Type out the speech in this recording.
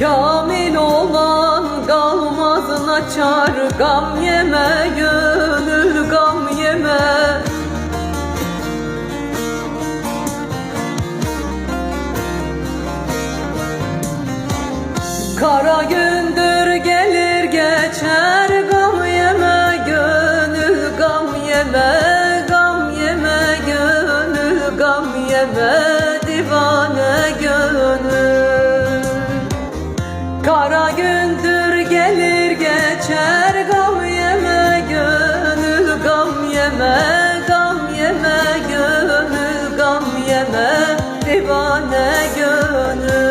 Kamil olan kalmaz naçar, gam yeme gönül gam yeme. Kara gündür gelir geçer, gam yeme gönül gam yeme. Gam yeme gönül gam yeme, divane gönül. Kara gündür gelir geçer, gam yeme gönül gam yeme. Gam yeme gönül gam yeme, divane gönül.